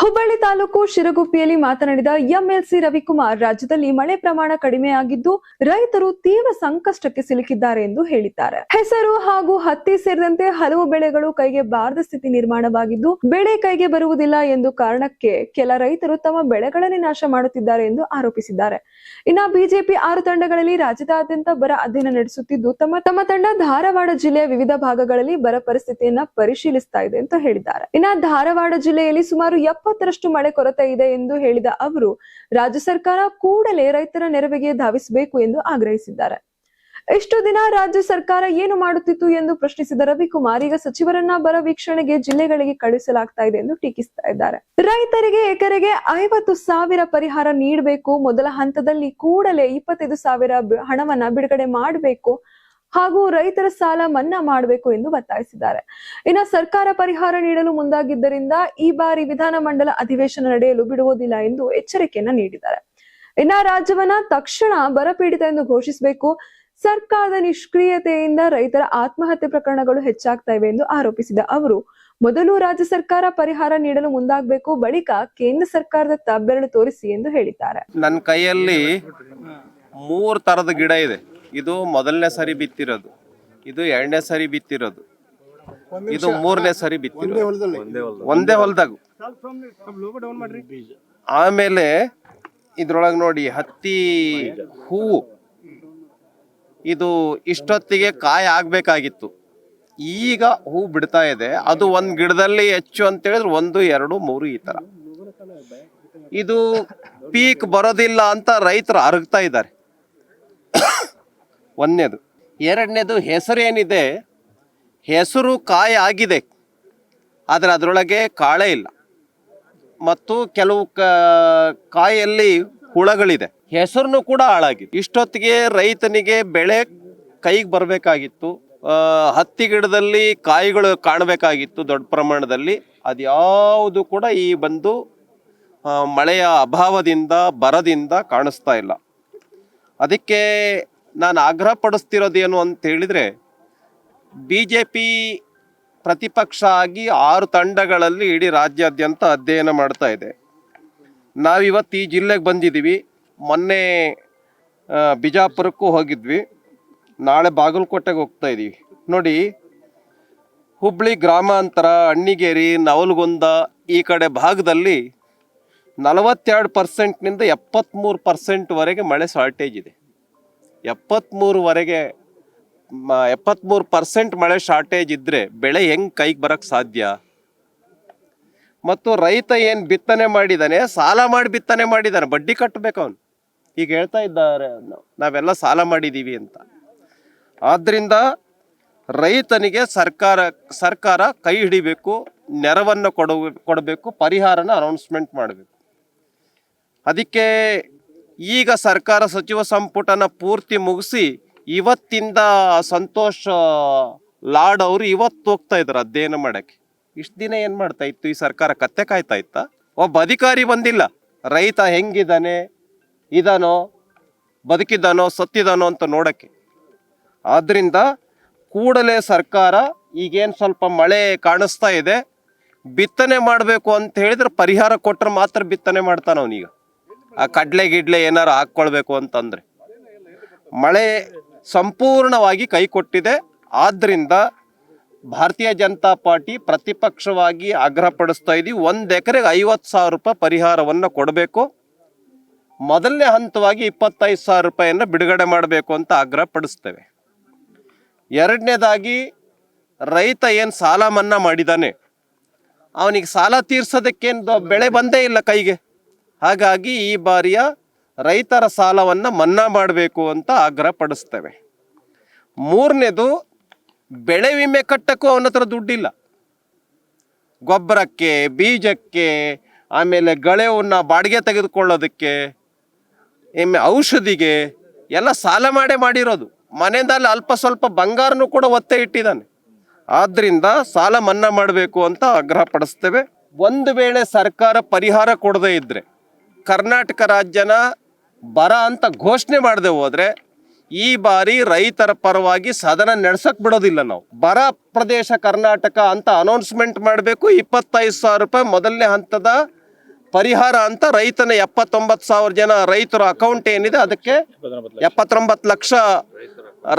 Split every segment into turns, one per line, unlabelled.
ಹುಬ್ಬಳ್ಳಿ ತಾಲೂಕು ಶಿರಗುಪ್ಪಿಯಲ್ಲಿ ಮಾತನಾಡಿದ ಎಂಎಲ್ಸಿ ರವಿಕುಮಾರ್, ರಾಜ್ಯದಲ್ಲಿ ಮಳೆ ಪ್ರಮಾಣ ಕಡಿಮೆಯಾಗಿದ್ದು ರೈತರು ತೀವ್ರ ಸಂಕಷ್ಟಕ್ಕೆ ಸಿಲುಕಿದ್ದಾರೆ ಎಂದು ಹೇಳಿದ್ದಾರೆ. ಹೆಸರು ಹಾಗೂ ಹತ್ತಿ ಸೇರಿದಂತೆ ಹಲವು ಬೆಳೆಗಳು ಕೈಗೆ ಬಾರದ ಸ್ಥಿತಿ ನಿರ್ಮಾಣವಾಗಿದ್ದು ಬೆಳೆ ಕೈಗೆ ಬರುವುದಿಲ್ಲ ಎಂದು ಕಾರಣಕ್ಕೆ ಕೆಲ ರೈತರು ತಮ್ಮ ಬೆಳೆಗಳನ್ನೇ ನಾಶ ಮಾಡುತ್ತಿದ್ದಾರೆ ಎಂದು ಆರೋಪಿಸಿದ್ದಾರೆ. ಇನ್ನು ಬಿಜೆಪಿ 6 ತಂಡಗಳಲ್ಲಿ ರಾಜ್ಯದಾದ್ಯಂತ ಬರ ಅಧ್ಯಯನ ನಡೆಸುತ್ತಿದ್ದು ತಮ್ಮ ತಂಡ ಧಾರವಾಡ ಜಿಲ್ಲೆಯ ವಿವಿಧ ಭಾಗಗಳಲ್ಲಿ ಬರ ಪರಿಸ್ಥಿತಿಯನ್ನ ಪರಿಶೀಲಿಸ್ತಾ ಇದೆ ಅಂತ ಹೇಳಿದ್ದಾರೆ. ಇನ್ನು ಧಾರವಾಡ ಜಿಲ್ಲೆಯಲ್ಲಿ ಸುಮಾರು 70ರಷ್ಟು ಮಳೆ ಕೊರತೆ ಇದೆ ಎಂದು ಹೇಳಿದ ಅವರು ರಾಜ್ಯ ಸರ್ಕಾರ ಕೂಡಲೇ ರೈತರ ನೆರವಿಗೆ ಧಾವಿಸಬೇಕು ಎಂದು ಆಗ್ರಹಿಸಿದ್ದಾರೆ. ಇಷ್ಟು ದಿನ ರಾಜ್ಯ ಸರ್ಕಾರ ಏನು ಮಾಡುತ್ತಿತ್ತು ಎಂದು ಪ್ರಶ್ನಿಸಿದ ರವಿಕುಮಾರ್, ಈಗ ಸಚಿವರನ್ನ ಬರ ವೀಕ್ಷಣೆಗೆ ಜಿಲ್ಲೆಗಳಿಗೆ ಕಳುಹಿಸಲಾಗ್ತಾ ಇದೆ ಎಂದು ಟೀಕಿಸ್ತಾ ಇದ್ದಾರೆ. ರೈತರಿಗೆ ಎಕರೆಗೆ 50,000 ಪರಿಹಾರ ನೀಡಬೇಕು, ಮೊದಲ ಹಂತದಲ್ಲಿ ಕೂಡಲೇ 25,000 ಹಣವನ್ನ ಬಿಡುಗಡೆ ಮಾಡಬೇಕು ಹಾಗೂ ರೈತರ ಸಾಲ ಮನ್ನಾ ಮಾಡಬೇಕು ಎಂದು ಒತ್ತಾಯಿಸಿದ್ದಾರೆ. ಇನ್ನು ಸರ್ಕಾರ ಪರಿಹಾರ ನೀಡಲು ಮುಂದಾಗಿದ್ದರಿಂದ ಈ ಬಾರಿ ವಿಧಾನಮಂಡಲ ಅಧಿವೇಶನ ನಡೆಯಲು ಬಿಡುವುದಿಲ್ಲ ಎಂದು ಎಚ್ಚರಿಕೆಯನ್ನ ನೀಡಿದ್ದಾರೆ. ಇನ್ನ ರಾಜ್ಯವನ್ನ ತಕ್ಷಣ ಬರಪೀಡಿತ ಎಂದು ಘೋಷಿಸಬೇಕು. ಸರ್ಕಾರದ ನಿಷ್ಕ್ರಿಯತೆಯಿಂದ ರೈತರ ಆತ್ಮಹತ್ಯೆ ಪ್ರಕರಣಗಳು ಹೆಚ್ಚಾಗ್ತಾ ಇವೆ ಎಂದು ಆರೋಪಿಸಿದ ಅವರು, ಮೊದಲು ರಾಜ್ಯ ಸರ್ಕಾರ ಪರಿಹಾರ ನೀಡಲು ಮುಂದಾಗಬೇಕು, ಬಳಿಕ ಕೇಂದ್ರ ಸರ್ಕಾರದ ಬೆರಳು ತೋರಿಸಿ ಎಂದು ಹೇಳಿದ್ದಾರೆ.
ನನ್ನ ಕೈಯಲ್ಲಿ 3 ತರದ ಗಿಡ ಇದೆ. ಇದು ಮೊದಲನೇ ಸರಿ ಬಿತ್ತಿರೋದು, ಇದು 2ನೇ ಸರಿ ಬಿತ್ತಿರೋದು, ಇದು 3ನೇ ಸರಿ ಬಿತ್ತಿರೋದು, ಒಂದೇ ಹೊಲದಾಗ. ಆಮೇಲೆ ಇದ್ರೊಳಗೆ ನೋಡಿ ಹತ್ತಿ ಹೂವು, ಇದು ಇಷ್ಟೊತ್ತಿಗೆ ಕಾಯಿ ಆಗ್ಬೇಕಾಗಿತ್ತು, ಈಗ ಹೂ ಬಿಡ್ತಾ ಇದೆ. ಅದು ಒಂದು ಗಿಡದಲ್ಲಿ ಹೆಚ್ಚು ಅಂತ ಹೇಳಿದ್ರೆ 1, 2, 3 ಈ ತರ. ಇದು ಪೀಕ್ ಬರೋದಿಲ್ಲ ಅಂತ ರೈತರು ಅರಗ್ತಾ ಇದ್ದಾರೆ. ಒಂದನೇದು. ಎರಡನೇದು, ಹೆಸರು ಏನಿದೆ, ಹೆಸರು ಕಾಯಿ ಆಗಿದೆ, ಆದರೆ ಅದರೊಳಗೆ ಕಾಳೆ ಇಲ್ಲ ಮತ್ತು ಕೆಲವು ಕಾಯಲ್ಲಿ ಹುಳಗಳಿದೆ. ಹೆಸರು ಕೂಡ ಹಾಳಾಗಿದೆ. ಇಷ್ಟೊತ್ತಿಗೆ ರೈತನಿಗೆ ಬೆಳೆ ಕೈಗೆ ಬರಬೇಕಾಗಿತ್ತು. ಹತ್ತಿ ಗಿಡದಲ್ಲಿ ಕಾಯಿಗಳು ಕಾಣಬೇಕಾಗಿತ್ತು ದೊಡ್ಡ ಪ್ರಮಾಣದಲ್ಲಿ. ಅದ್ಯಾವುದು ಕೂಡ ಈ ಬಂದು ಮಳೆಯ ಅಭಾವದಿಂದ ಬರದಿಂದ ಕಾಣಿಸ್ತಾ ಇಲ್ಲ. ಅದಕ್ಕೆ ನಾನು ಆಗ್ರಹ ಪಡಿಸ್ತಿರೋದೇನು ಅಂತ ಹೇಳಿದರೆ, BJP ಪ್ರತಿಪಕ್ಷ ಆಗಿ 6 ತಂಡಗಳಲ್ಲಿ ಇಡೀ ರಾಜ್ಯಾದ್ಯಂತ ಅಧ್ಯಯನ ಮಾಡ್ತಾ ಇದೆ. ನಾವಿವತ್ತು ಈ ಜಿಲ್ಲೆಗೆ ಬಂದಿದ್ದೀವಿ. ಮೊನ್ನೆ ಬಿಜಾಪುರಕ್ಕೂ ಹೋಗಿದ್ವಿ, ನಾಳೆ ಬಾಗಲಕೋಟೆಗೆ ಹೋಗ್ತಾ ಇದ್ದೀವಿ. ನೋಡಿ, ಹುಬ್ಬಳ್ಳಿ ಗ್ರಾಮಾಂತರ, ಅಣ್ಣಿಗೇರಿ, ನವಲಗುಂದ ಈ ಕಡೆ ಭಾಗದಲ್ಲಿ 42%ನಿಂದ 73%ವರೆಗೆ ಮಳೆ ಶಾರ್ಟೇಜ್ ಇದೆ. 73% ಮಳೆ ಶಾರ್ಟೇಜ್ ಇದ್ದರೆ ಬೆಳೆ ಹೆಂಗೆ ಕೈಗೆ ಬರೋಕ್ಕೆ ಸಾಧ್ಯ? ಮತ್ತು ರೈತ ಏನು ಬಿತ್ತನೆ ಮಾಡಿದ್ದಾನೆ, ಸಾಲ ಮಾಡಿ ಬಿತ್ತನೆ ಮಾಡಿದ್ದಾನೆ, ಬಡ್ಡಿ ಕಟ್ಟಬೇಕು ಅವನು. ಈಗ ಹೇಳ್ತಾ ಇದ್ದಾರೆ ನಾವೆಲ್ಲ ಸಾಲ ಮಾಡಿದ್ದೀವಿ ಅಂತ. ಆದ್ದರಿಂದ ರೈತನಿಗೆ ಸರ್ಕಾರ ಕೈ ಹಿಡಿಬೇಕು, ನೆರವನ್ನು ಕೊಡಬೇಕು, ಪರಿಹಾರನ ಅನೌನ್ಸ್ಮೆಂಟ್ ಮಾಡಬೇಕು. ಅದಕ್ಕೆ ಈಗ ಸರ್ಕಾರ ಸಚಿವ ಸಂಪುಟನ ಪೂರ್ತಿ ಮುಗಿಸಿ ಇವತ್ತಿಂದ ಸಂತೋಷ್ ಲಾಡ್ ಅವರು ಇವತ್ತು ಹೋಗ್ತಾ ಇದ್ರು ಅಧ್ಯಯನ ಮಾಡೋಕ್ಕೆ. ಇಷ್ಟು ದಿನ ಏನು ಮಾಡ್ತಾ ಇತ್ತು ಈ ಸರ್ಕಾರ? ಕತ್ತೆ ಕಾಯ್ತಾ ಇತ್ತ? ಒಬ್ಬ ಅಧಿಕಾರಿ ಬಂದಿಲ್ಲ, ರೈತ ಹೆಂಗಿದ್ದಾನೆ, ಇದಾನೋ ಬದುಕಿದ್ದಾನೋ ಸತ್ತಿದಾನೋ ಅಂತ ನೋಡೋಕ್ಕೆ. ಆದ್ದರಿಂದ ಕೂಡಲೇ ಸರ್ಕಾರ ಈಗೇನು ಸ್ವಲ್ಪ ಮಳೆ ಕಾಣಿಸ್ತಾ ಇದೆ, ಬಿತ್ತನೆ ಮಾಡಬೇಕು ಅಂತ ಹೇಳಿದ್ರೆ ಪರಿಹಾರ ಕೊಟ್ಟರೆ ಮಾತ್ರ ಬಿತ್ತನೆ ಮಾಡ್ತಾನೆ ಅವನೀಗ. ಆ ಕಡಲೆ ಗಿಡ್ಲೆ ಏನಾರು ಹಾಕ್ಕೊಳ್ಬೇಕು ಅಂತಂದರೆ ಮಳೆ ಸಂಪೂರ್ಣವಾಗಿ ಕೈ ಕೊಟ್ಟಿದೆ. ಆದ್ದರಿಂದ ಭಾರತೀಯ ಜನತಾ ಪಾರ್ಟಿ ಪ್ರತಿಪಕ್ಷವಾಗಿ ಆಗ್ರಹ ಪಡಿಸ್ತಾ ಇದ್ದೀವಿ, 1 ಎಕರೆಗೆ 50,000 ರೂಪಾಯಿ ಪರಿಹಾರವನ್ನು ಕೊಡಬೇಕು. ಮೊದಲನೇ ಹಂತವಾಗಿ 25,000 ರೂಪಾಯಿಯನ್ನು ಬಿಡುಗಡೆ ಮಾಡಬೇಕು ಅಂತ ಆಗ್ರಹ ಪಡಿಸ್ತೇವೆ. ಎರಡನೇದಾಗಿ, ರೈತ ಏನು ಸಾಲ ಮನ್ನಾ ಮಾಡಿದ್ದಾನೆ, ಅವನಿಗೆ ಸಾಲ ತೀರ್ಸೋದಕ್ಕೇನು ಬೆಳೆ ಬಂದೇ ಇಲ್ಲ ಕೈಗೆ. ಹಾಗಾಗಿ ಈ ಬಾರಿಯ ರೈತರ ಸಾಲವನ್ನು ಮನ್ನಾ ಮಾಡಬೇಕು ಅಂತ ಆಗ್ರಹ ಪಡಿಸ್ತೇವೆ. ಮೂರನೇದು, ಬೆಳೆ ವಿಮೆ ಕಟ್ಟಕ್ಕೂ ಅವನ ಹತ್ರ ದುಡ್ಡಿಲ್ಲ. ಗೊಬ್ಬರಕ್ಕೆ, ಬೀಜಕ್ಕೆ, ಆಮೇಲೆ ಗಳೆವನ್ನು ಬಾಡಿಗೆ ತೆಗೆದುಕೊಳ್ಳೋದಕ್ಕೆ, ಔಷಧಿಗೆ ಎಲ್ಲ ಸಾಲ ಮಾಡಿರೋದು. ಮನೆಯಲ್ಲಿ ಅಲ್ಪ ಸ್ವಲ್ಪ ಬಂಗಾರನೂ ಕೂಡ ಒತ್ತೆ ಇಟ್ಟಿದ್ದಾನೆ. ಆದ್ದರಿಂದ ಸಾಲ ಮನ್ನಾ ಮಾಡಬೇಕು ಅಂತ ಆಗ್ರಹ ಪಡಿಸ್ತೇವೆ. ಒಂದು ವೇಳೆ ಸರ್ಕಾರ ಪರಿಹಾರ ಕೊಡದೇ ಇದ್ದರೆ, ಕರ್ನಾಟಕ ರಾಜ್ಯನ ಬರ ಅಂತ ಘೋಷಣೆ ಮಾಡದೆ ಹೋದರೆ ಈ ಬಾರಿ ರೈತರ ಪರವಾಗಿ ಸದನ ನಡೆಸಕ್ಕೆ ಬಿಡೋದಿಲ್ಲ. ನಾವು ಬರ ಪ್ರದೇಶ ಕರ್ನಾಟಕ ಅಂತ ಅನೌನ್ಸ್ಮೆಂಟ್ ಮಾಡಬೇಕು. 25,000 ರೂಪಾಯಿ ಮೊದಲನೇ ಹಂತದ ಪರಿಹಾರ ಅಂತ ರೈತನ 79,000 ಜನ ರೈತರ ಅಕೌಂಟ್ ಏನಿದೆ ಅದಕ್ಕೆ 79 ಲಕ್ಷ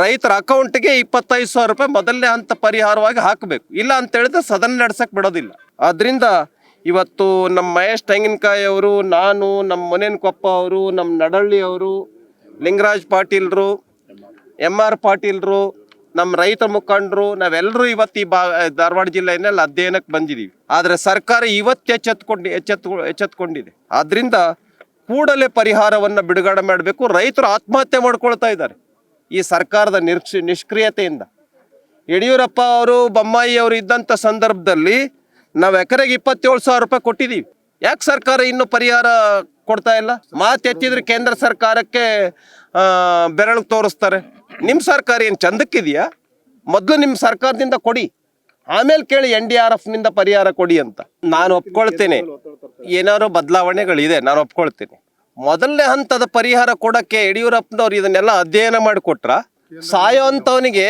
ರೈತರ ಅಕೌಂಟ್ಗೆ 25,000 ರೂಪಾಯಿ ಮೊದಲನೇ ಹಂತ ಪರಿಹಾರವಾಗಿ ಹಾಕಬೇಕು. ಇಲ್ಲ ಅಂತ ಹೇಳಿದ್ರೆ ಸದನ ನಡೆಸಕ್ ಬಿಡೋದಿಲ್ಲ. ಆದ್ರಿಂದ ಇವತ್ತು ನಮ್ಮ ಮಹೇಶ್ ತೆಂಗಿನಕಾಯಿ ಅವರು, ನಾನು, ನಮ್ಮ ಮುನೇನಕೊಪ್ಪ ಅವರು, ನಮ್ಮ ನಡಳ್ಳಿ ಅವರು, ಲಿಂಗರಾಜ್ ಪಾಟೀಲ್ರು, MR ಪಾಟೀಲ್ರು, ನಮ್ಮ ರೈತ ಮುಖಂಡರು, ನಾವೆಲ್ಲರೂ ಇವತ್ತು ಈ ಧಾರವಾಡ ಜಿಲ್ಲೆಯಲ್ಲಿ ಅಧ್ಯಯನಕ್ಕೆ ಬಂದಿದ್ದೀವಿ. ಆದರೆ ಸರ್ಕಾರ ಇವತ್ತು ಎಚ್ಚೆತ್ಕೊಂಡಿದೆ. ಆದ್ರಿಂದ ಕೂಡಲೇ ಪರಿಹಾರವನ್ನು ಬಿಡುಗಡೆ ಮಾಡಬೇಕು. ರೈತರು ಆತ್ಮಹತ್ಯೆ ಮಾಡ್ಕೊಳ್ತಾ ಇದ್ದಾರೆ ಈ ಸರ್ಕಾರದ ನಿಷ್ಕ್ರಿಯತೆಯಿಂದ. ಯಡಿಯೂರಪ್ಪ ಅವರು, ಬೊಮ್ಮಾಯಿ ಅವರು ಇದ್ದಂಥ ಸಂದರ್ಭದಲ್ಲಿ ನಾವು ಎಕರೆಗೆ 27,000 ರೂಪಾಯಿ ಕೊಟ್ಟಿದ್ದೀವಿ. ಯಾಕೆ ಸರ್ಕಾರ ಇನ್ನೂ ಪರಿಹಾರ ಕೊಡ್ತಾ ಇಲ್ಲ? ಮಾತೆತ್ತಿದ್ರೆ ಕೇಂದ್ರ ಸರ್ಕಾರಕ್ಕೆ ಬೆರಳು ತೋರಿಸ್ತಾರೆ. ನಿಮ್ಮ ಸರ್ಕಾರ ಏನು ಚಂದಕ್ಕಿದೆಯಾ? ಮೊದಲು ನಿಮ್ಮ ಸರ್ಕಾರದಿಂದ ಕೊಡಿ, ಆಮೇಲೆ ಕೇಳಿ NDRFನಿಂದ ಪರಿಹಾರ ಕೊಡಿ ಅಂತ. ನಾನು ಒಪ್ಕೊಳ್ತೇನೆ, ಏನಾದ್ರು ಬದಲಾವಣೆಗಳಿದೆ, ನಾನು ಒಪ್ಕೊಳ್ತೇನೆ. ಮೊದಲನೇ ಹಂತದ ಪರಿಹಾರ ಕೊಡಕ್ಕೆ ಯಡಿಯೂರಪ್ಪನವ್ರು ಇದನ್ನೆಲ್ಲ ಅಧ್ಯಯನ ಮಾಡಿಕೊಟ್ರ ಸಾಯೋ ಅಂಥವನಿಗೆ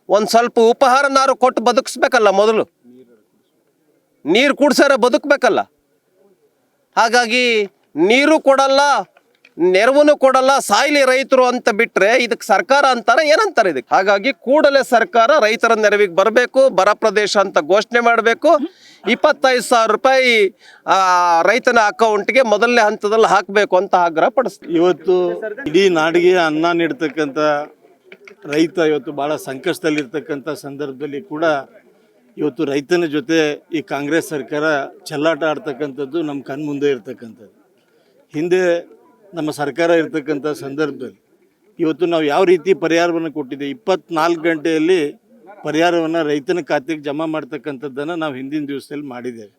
ಒಂದು ಸ್ವಲ್ಪ ಉಪಹಾರನಾರು ಕೊಟ್ಟು ಬದುಕಿಸ್ಬೇಕಲ್ಲ. ಮೊದಲು ನೀರು ಕುಡ್ಸಾರ ಬದುಕಬೇಕಲ್ಲ. ಹಾಗಾಗಿ ನೀರು ಕೊಡಲ್ಲ, ನೆರವನ್ನು ಕೊಡಲ್ಲ, ಸಾಯ್ಲಿ ರೈತರು ಅಂತ ಬಿಟ್ರೆ ಇದಕ್ಕೆ ಸರ್ಕಾರ ಅಂತಾರೆ, ಏನಂತಾರೆ ಇದಕ್ಕೆ? ಹಾಗಾಗಿ ಕೂಡಲೇ ಸರ್ಕಾರ ರೈತರ ನೆರವಿಗೆ ಬರಬೇಕು, ಬರ ಪ್ರದೇಶ ಅಂತ ಘೋಷಣೆ ಮಾಡಬೇಕು. 25,000 ರೂಪಾಯಿ ರೈತನ ಅಕೌಂಟ್ಗೆ ಮೊದಲನೇ ಹಂತದಲ್ಲಿ ಹಾಕಬೇಕು ಅಂತ ಆಗ್ರಹ ಪಡಿಸ್ತೀವಿ.
ಇವತ್ತು ಇಡೀ ನಾಡಿಗೆ ಅನ್ನ ನೀಡ್ತಕ್ಕಂಥ ರೈತ ಇವತ್ತು ಭಾಳ ಸಂಕಷ್ಟದಲ್ಲಿರ್ತಕ್ಕಂಥ ಸಂದರ್ಭದಲ್ಲಿ ಕೂಡ ಇವತ್ತು ರೈತನ ಜೊತೆ ಈ ಕಾಂಗ್ರೆಸ್ ಸರ್ಕಾರ ಚೆಲ್ಲಾಟ ಆಡ್ತಕ್ಕಂಥದ್ದು ನಮ್ಮ ಕಣ್ಮುಂದೆ ಇರ್ತಕ್ಕಂಥದ್ದು. ಹಿಂದೆ ನಮ್ಮ ಸರ್ಕಾರ ಇರ್ತಕ್ಕಂಥ ಸಂದರ್ಭದಲ್ಲಿ ಇವತ್ತು ನಾವು ಯಾವ ರೀತಿ ಪರಿಹಾರವನ್ನು ಕೊಟ್ಟಿದ್ದೇವೆ, 24 ಗಂಟೆಯಲ್ಲಿ ಪರಿಹಾರವನ್ನು ರೈತನ ಖಾತೆಗೆ ಜಮಾ ಮಾಡ್ತಕ್ಕಂಥದ್ದನ್ನು ನಾವು ಹಿಂದಿನ ದಿವಸದಲ್ಲಿ ಮಾಡಿದ್ದೇವೆ.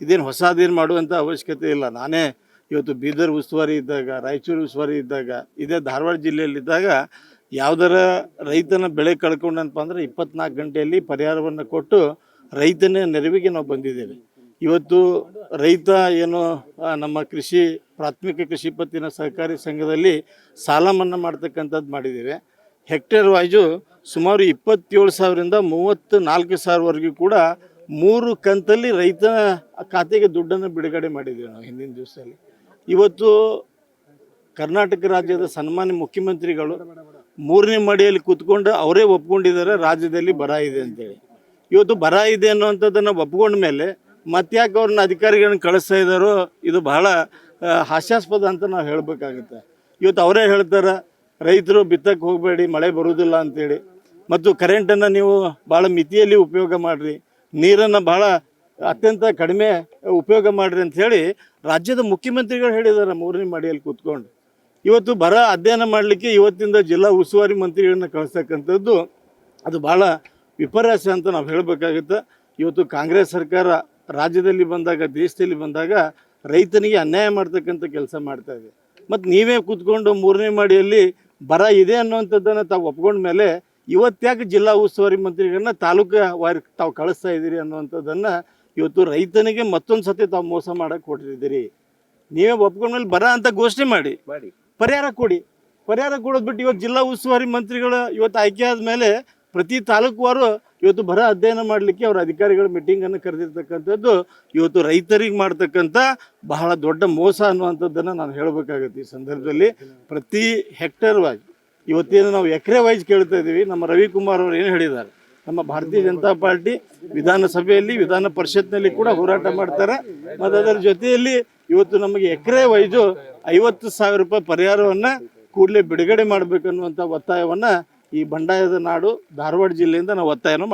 ಇದೇನು ಹೊಸದೇನು ಮಾಡುವಂಥ ಅವಶ್ಯಕತೆ ಇಲ್ಲ. ನಾನೇ ಇವತ್ತು ಬೀದರ್ ಉಸ್ತುವಾರಿ ಇದ್ದಾಗ, ರಾಯಚೂರು ಉಸ್ತುವಾರಿ ಇದ್ದಾಗ, ಇದೇ ಧಾರವಾಡ ಜಿಲ್ಲೆಯಲ್ಲಿದ್ದಾಗ ಯಾವುದರ ರೈತನ ಬೆಳೆ ಕಳ್ಕೊಂಡನಪ್ಪ ಅಂದರೆ 24 ಗಂಟೆಯಲ್ಲಿ ಪರಿಹಾರವನ್ನು ಕೊಟ್ಟು ರೈತನ ನೆರವಿಗೆ ನಾವು ಬಂದಿದ್ದೇವೆ. ಇವತ್ತು ರೈತ ಏನು ನಮ್ಮ ಪ್ರಾಥಮಿಕ ಕೃಷಿ ಪತ್ತಿನ ಸಹಕಾರಿ ಸಂಘದಲ್ಲಿ ಸಾಲ ಮನ್ನಾ ಮಾಡ್ತಕ್ಕಂಥದ್ದು ಮಾಡಿದ್ದೇವೆ. ಹೆಕ್ಟೇರ್ ವೈಸು ಸುಮಾರು 27,000ರಿಂದ 34,000ವರೆಗೂ ಕೂಡ 3 ಕಂತಲ್ಲಿ ರೈತನ ಖಾತೆಗೆ ದುಡ್ಡನ್ನು ಬಿಡುಗಡೆ ಮಾಡಿದ್ದೇವೆ ನಾವು ಹಿಂದಿನ ದಿವಸದಲ್ಲಿ. ಇವತ್ತು ಕರ್ನಾಟಕ ರಾಜ್ಯದ ಸನ್ಮಾನ್ಯ ಮುಖ್ಯಮಂತ್ರಿಗಳು 3ನೇ ಮಡಿಯಲ್ಲಿ ಕೂತ್ಕೊಂಡು ಅವರೇ ಒಪ್ಕೊಂಡಿದ್ದಾರೆ ರಾಜ್ಯದಲ್ಲಿ ಬರ ಇದೆ ಅಂತೇಳಿ. ಇವತ್ತು ಬರ ಇದೆ ಅನ್ನುವಂಥದ್ದನ್ನು ಒಪ್ಕೊಂಡ ಮೇಲೆ ಮತ್ತ್ಯಾಕೆ ಅವ್ರನ್ನ ಅಧಿಕಾರಿಗಳನ್ನ ಕಳಿಸ್ತಾ ಇದ್ದಾರೋ ಇದು ಬಹಳ ಹಾಸ್ಯಾಸ್ಪದ ಅಂತ ನಾವು ಹೇಳಬೇಕಾಗುತ್ತೆ. ಇವತ್ತು ಅವರೇ ಹೇಳ್ತಾರೆ ರೈತರು ಬಿತ್ತಕ್ಕೆ ಹೋಗಬೇಡಿ, ಮಳೆ ಬರುವುದಿಲ್ಲ ಅಂತೇಳಿ, ಮತ್ತು ಕರೆಂಟನ್ನು ನೀವು ಭಾಳ ಮಿತಿಯಲ್ಲಿ ಉಪಯೋಗ ಮಾಡಿರಿ, ನೀರನ್ನು ಭಾಳ ಅತ್ಯಂತ ಕಡಿಮೆ ಉಪಯೋಗ ಮಾಡಿರಿ ಅಂಥೇಳಿ ರಾಜ್ಯದ ಮುಖ್ಯಮಂತ್ರಿಗಳು ಹೇಳಿದ್ದಾರೆ 3ನೇ ಮಡಿಯಲ್ಲಿ ಕೂತ್ಕೊಂಡು. ಇವತ್ತು ಬರ ಅಧ್ಯಯನ ಮಾಡಲಿಕ್ಕೆ ಇವತ್ತಿಂದ ಜಿಲ್ಲಾ ಉಸ್ತುವಾರಿ ಮಂತ್ರಿಗಳನ್ನ ಕಳಿಸ್ತಕ್ಕಂಥದ್ದು ಅದು ಭಾಳ ವಿಪರ್ಯಾಸ ಅಂತ ನಾವು ಹೇಳಬೇಕಾಗುತ್ತೆ. ಇವತ್ತು ಕಾಂಗ್ರೆಸ್ ಸರ್ಕಾರ ರಾಜ್ಯದಲ್ಲಿ ಬಂದಾಗ, ದೇಶದಲ್ಲಿ ಬಂದಾಗ ರೈತನಿಗೆ ಅನ್ಯಾಯ ಮಾಡ್ತಕ್ಕಂಥ ಕೆಲಸ ಮಾಡ್ತಾ ಇದೆ. ಮತ್ತು ನೀವೇ ಕೂತ್ಕೊಂಡು 3ನೇ ಮಡಿಯಲ್ಲಿ ಬರ ಇದೆ ಅನ್ನುವಂಥದ್ದನ್ನು ತಾವು ಒಪ್ಕೊಂಡ ಮೇಲೆ ಇವತ್ತ್ಯಾಕೆ ಜಿಲ್ಲಾ ಉಸ್ತುವಾರಿ ಮಂತ್ರಿಗಳನ್ನ ತಾಲೂಕು ವಾರಿ ತಾವು ಕಳಿಸ್ತಾ ಇದ್ದೀರಿ ಅನ್ನುವಂಥದ್ದನ್ನು ಇವತ್ತು ರೈತನಿಗೆ ಮತ್ತೊಂದು ಸತಿ ತಾವು ಮೋಸ ಮಾಡಕ್ಕೆ ಕೊಟ್ಟಿದ್ದೀರಿ. ನೀವೇ ಒಪ್ಕೊಂಡ್ಮೇಲೆ ಬರ ಅಂತ ಘೋಷಣೆ ಮಾಡಿ ಪರಿಹಾರ ಕೊಡಿ. ಪರಿಹಾರ ಕೊಡೋದು ಬಿಟ್ಟು ಇವತ್ತು ಜಿಲ್ಲಾ ಉಸ್ತುವಾರಿ ಮಂತ್ರಿಗಳು ಇವತ್ತು ಆಯ್ಕೆ ಆದಮೇಲೆ ಪ್ರತಿ ತಾಲೂಕುವಾರು ಇವತ್ತು ಬರ ಅಧ್ಯಯನ ಮಾಡಲಿಕ್ಕೆ ಅವರ ಅಧಿಕಾರಿಗಳ ಮೀಟಿಂಗನ್ನು ಕರೆದಿರ್ತಕ್ಕಂಥದ್ದು ಇವತ್ತು ರೈತರಿಗೆ ಮಾಡ್ತಕ್ಕಂಥ ಬಹಳ ದೊಡ್ಡ ಮೋಸ ಅನ್ನುವಂಥದ್ದನ್ನು ನಾನು ಹೇಳಬೇಕಾಗುತ್ತೆ. ಈ ಸಂದರ್ಭದಲ್ಲಿ ಪ್ರತಿ ಹೆಕ್ಟೇರ್ ವೈಸ್ ಇವತ್ತೇನು ನಾವು ಎಕರೆ ವೈಸ್ ಕೇಳ್ತಾ ಇದ್ದೀವಿ, ನಮ್ಮ ರವಿಕುಮಾರ್ ಅವರು ಏನು ಹೇಳಿದ್ದಾರೆ, ನಮ್ಮ ಭಾರತೀಯ ಜನತಾ ಪಾರ್ಟಿ ವಿಧಾನಸಭೆಯಲ್ಲಿ ವಿಧಾನ ಪರಿಷತ್ನಲ್ಲಿ ಕೂಡ ಹೋರಾಟ ಮಾಡ್ತಾರೆ. ಮತ್ತು ಅದರ ಜೊತೆಯಲ್ಲಿ ಇವತ್ತು ನಮಗೆ ಎಕರೆ ವೈಸು 50,000 ರೂಪಾಯಿ ಪರಿಹಾರವನ್ನು ಕೂಡಲೇ ಬಿಡುಗಡೆ ಮಾಡಬೇಕನ್ನುವಂಥ ಒತ್ತಾಯವನ್ನು ಈ ಬಂಡಾಯದ ನಾಡು ಧಾರವಾಡ ಜಿಲ್ಲೆಯಿಂದ ನಾವು ಒತ್ತಾಯನ